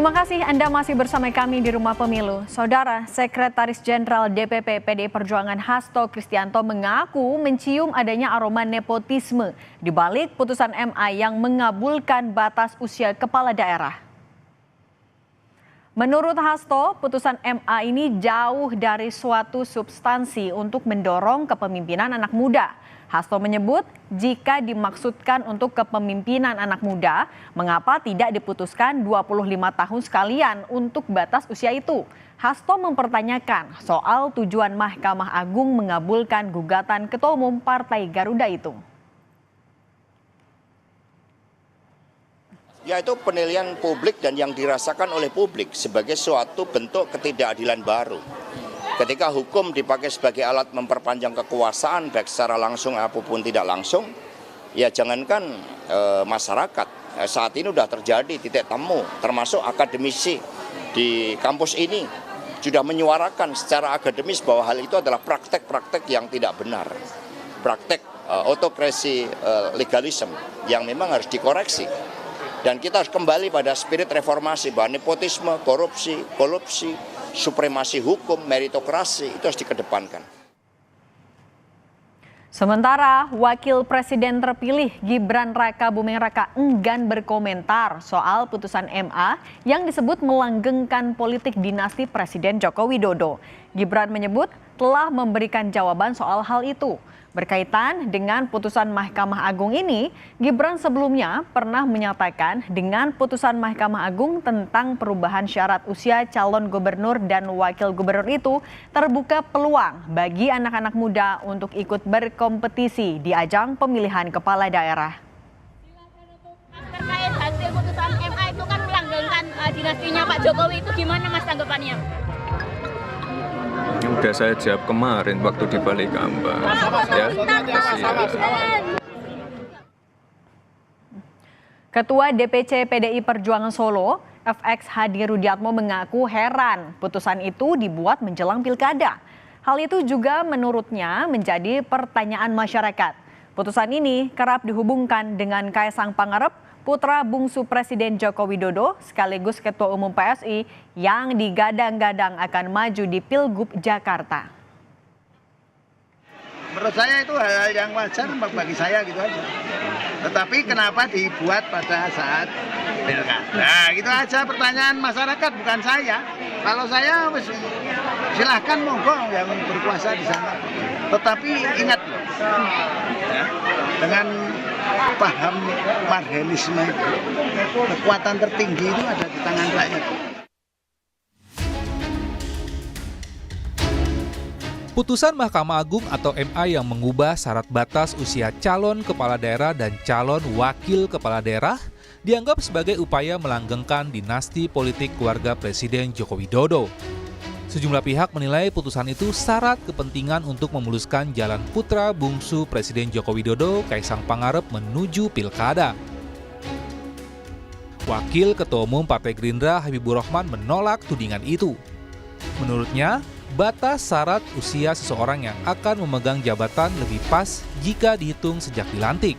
Terima kasih Anda masih bersama kami di Rumah Pemilu. Saudara, Sekretaris Jenderal DPP PDI Perjuangan Hasto Kristianto mengaku mencium adanya aroma nepotisme di balik putusan MA yang mengabulkan batas usia kepala daerah. Menurut Hasto, putusan MA ini jauh dari suatu substansi untuk mendorong kepemimpinan anak muda. Hasto menyebut jika dimaksudkan untuk kepemimpinan anak muda, mengapa tidak diputuskan 25 tahun sekalian untuk batas usia itu? Hasto mempertanyakan soal tujuan Mahkamah Agung mengabulkan gugatan Ketua Umum Partai Garuda itu. Yaitu penilaian publik dan yang dirasakan oleh publik sebagai suatu bentuk ketidakadilan baru. Ketika hukum dipakai sebagai alat memperpanjang kekuasaan baik secara langsung apapun tidak langsung, ya jangankan masyarakat, saat ini sudah terjadi titik temu, termasuk akademisi di kampus ini sudah menyuarakan secara akademis bahwa hal itu adalah praktek-praktek yang tidak benar, praktek autokrasi legalisme yang memang harus dikoreksi. Dan kita harus kembali pada spirit reformasi bahwa nepotisme, korupsi, supremasi hukum, meritokrasi itu harus dikedepankan. Sementara Wakil Presiden terpilih Gibran Raka Buming Raka enggan berkomentar soal putusan MA yang disebut melanggengkan politik dinasti Presiden Joko Widodo. Gibran menyebut telah memberikan jawaban soal hal itu. Berkaitan dengan putusan Mahkamah Agung ini, Gibran sebelumnya pernah menyatakan dengan putusan Mahkamah Agung tentang perubahan syarat usia calon gubernur dan wakil gubernur itu terbuka peluang bagi anak-anak muda untuk ikut berkompetisi di ajang pemilihan kepala daerah. Terkait hasil putusan MA itu kan melanggengkan dinastinya Pak Jokowi, itu gimana Mas tanggapannya? Udah saya jawab kemarin waktu di Balikambang. Ya, Ketua DPC PDI Perjuangan Solo, FX Hadi Rudiatmo mengaku heran putusan itu dibuat menjelang pilkada. Hal itu juga menurutnya menjadi pertanyaan masyarakat. Putusan ini kerap dihubungkan dengan Kaisang Pangarep, putra bungsu Presiden Joko Widodo sekaligus Ketua Umum PSI yang digadang-gadang akan maju di Pilgub Jakarta. Menurut saya itu hal yang wajar bagi saya gitu aja. Tetapi kenapa dibuat pada saat pilkada? Gitu aja pertanyaan masyarakat, bukan saya. Kalau saya silahkan monggo yang berkuasa di sana. Tetapi ingat loh, ya, dengan paham marhelisme itu, kekuatan tertinggi itu ada di tangan rakyat. Putusan Mahkamah Agung atau MA yang mengubah syarat batas usia calon kepala daerah dan calon wakil kepala daerah dianggap sebagai upaya melanggengkan dinasti politik keluarga Presiden Joko Widodo. Sejumlah pihak menilai putusan itu syarat kepentingan untuk memuluskan jalan putra bungsu Presiden Joko Widodo, Kaisang Pangarep menuju pilkada. Wakil Ketua Umum Partai Gerindra Habibur Rahman menolak tudingan itu. Menurutnya, batas syarat usia seseorang yang akan memegang jabatan lebih pas jika dihitung sejak dilantik,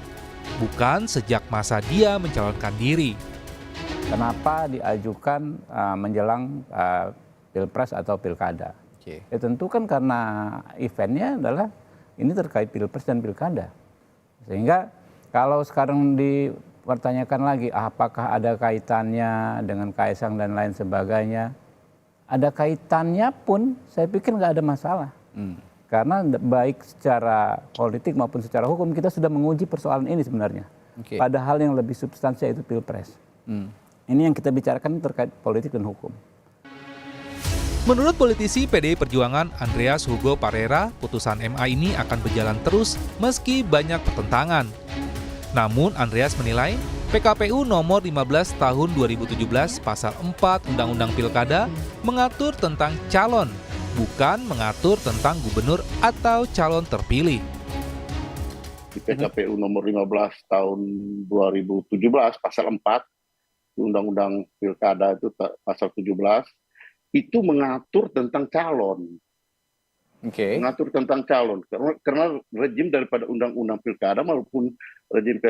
bukan sejak masa dia mencalonkan diri. Kenapa diajukan menjelang Pilpres atau Pilkada? Ya tentu kan karena eventnya adalah ini terkait Pilpres dan Pilkada. Sehingga kalau sekarang dipertanyakan lagi apakah ada kaitannya dengan Kaisang dan lain sebagainya, ada kaitannya pun saya pikir nggak ada masalah. Karena baik secara politik maupun secara hukum kita sudah menguji persoalan ini sebenarnya. Pada hal yang lebih substansial itu Pilpres. Ini yang kita bicarakan terkait politik dan hukum. Menurut politisi PDI Perjuangan Andreas Hugo Parera, putusan MA ini akan berjalan terus meski banyak pertentangan. Namun Andreas menilai PKPU nomor 15 tahun 2017 pasal 4 Undang-Undang Pilkada mengatur tentang calon, bukan mengatur tentang gubernur atau calon terpilih. Di PKPU nomor 15 tahun 2017 pasal 4 Undang-Undang Pilkada itu pasal 17 itu mengatur tentang calon. Mengatur tentang calon. Karena rejim daripada Undang-Undang Pilkada maupun rejim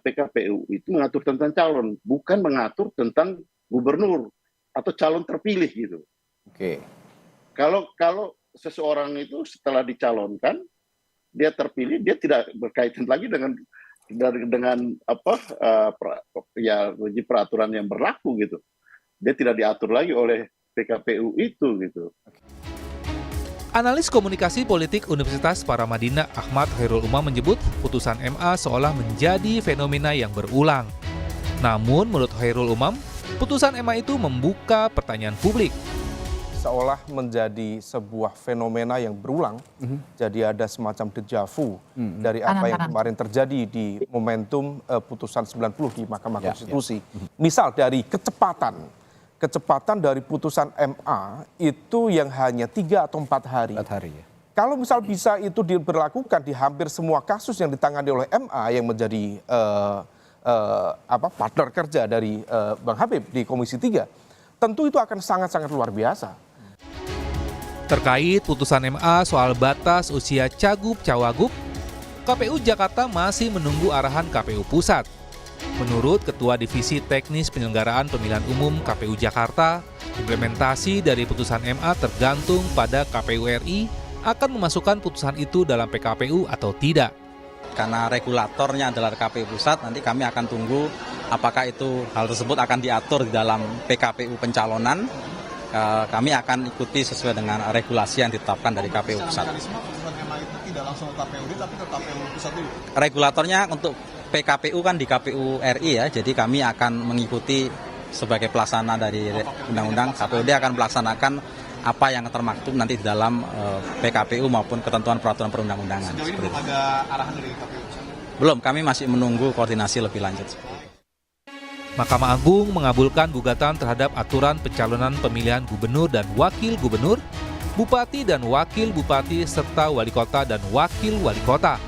PKPU itu mengatur tentang calon, bukan mengatur tentang gubernur atau calon terpilih gitu. Oke. Kalau seseorang itu setelah dicalonkan, dia terpilih, dia tidak berkaitan lagi dengan peraturan yang berlaku gitu. Dia tidak diatur lagi oleh PKPU itu gitu. Analis komunikasi politik Universitas Paramadina Ahmad Khairul Umam menyebut putusan MA seolah menjadi fenomena yang berulang. Namun menurut Khairul Umam, putusan MA itu membuka pertanyaan publik. Seolah menjadi sebuah fenomena yang berulang, jadi ada semacam deja vu dari apa yang kemarin terjadi di momentum putusan 90 di Mahkamah Konstitusi. Misal dari kecepatan dari putusan MA itu yang hanya 3 atau 4 hari. 4 hari ya. Kalau misal bisa itu diberlakukan di hampir semua kasus yang ditangani oleh MA yang menjadi partner kerja dari Bang Habib di Komisi 3, tentu itu akan sangat-sangat luar biasa. Terkait putusan MA soal batas usia cagup-cawagup, KPU Jakarta masih menunggu arahan KPU Pusat. Menurut Ketua Divisi Teknis Penyelenggaraan Pemilihan Umum KPU Jakarta, implementasi dari putusan MA tergantung pada KPU RI akan memasukkan putusan itu dalam PKPU atau tidak. Karena regulatornya adalah KPU Pusat, nanti kami akan tunggu apakah itu hal tersebut akan diatur di dalam PKPU pencalonan. Kami akan ikuti sesuai dengan regulasi yang ditetapkan dari KPU Pusat. Regulatornya untuk PKPU kan di KPU RI ya, jadi kami akan mengikuti sebagai pelaksana dari undang-undang. KPUD akan melaksanakan apa yang termaktub nanti di dalam PKPU maupun ketentuan peraturan perundang-undangan. Sejauh ini belum ada arahan dari KPU? Belum, kami masih menunggu koordinasi lebih lanjut. Mahkamah Agung mengabulkan gugatan terhadap aturan pencalonan pemilihan gubernur dan wakil gubernur, bupati dan wakil bupati, serta wali kota dan wakil wali kota.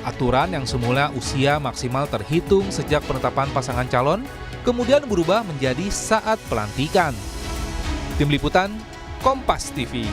Aturan yang semula usia maksimal terhitung sejak penetapan pasangan calon, kemudian berubah menjadi saat pelantikan. Tim Liputan, Kompas TV.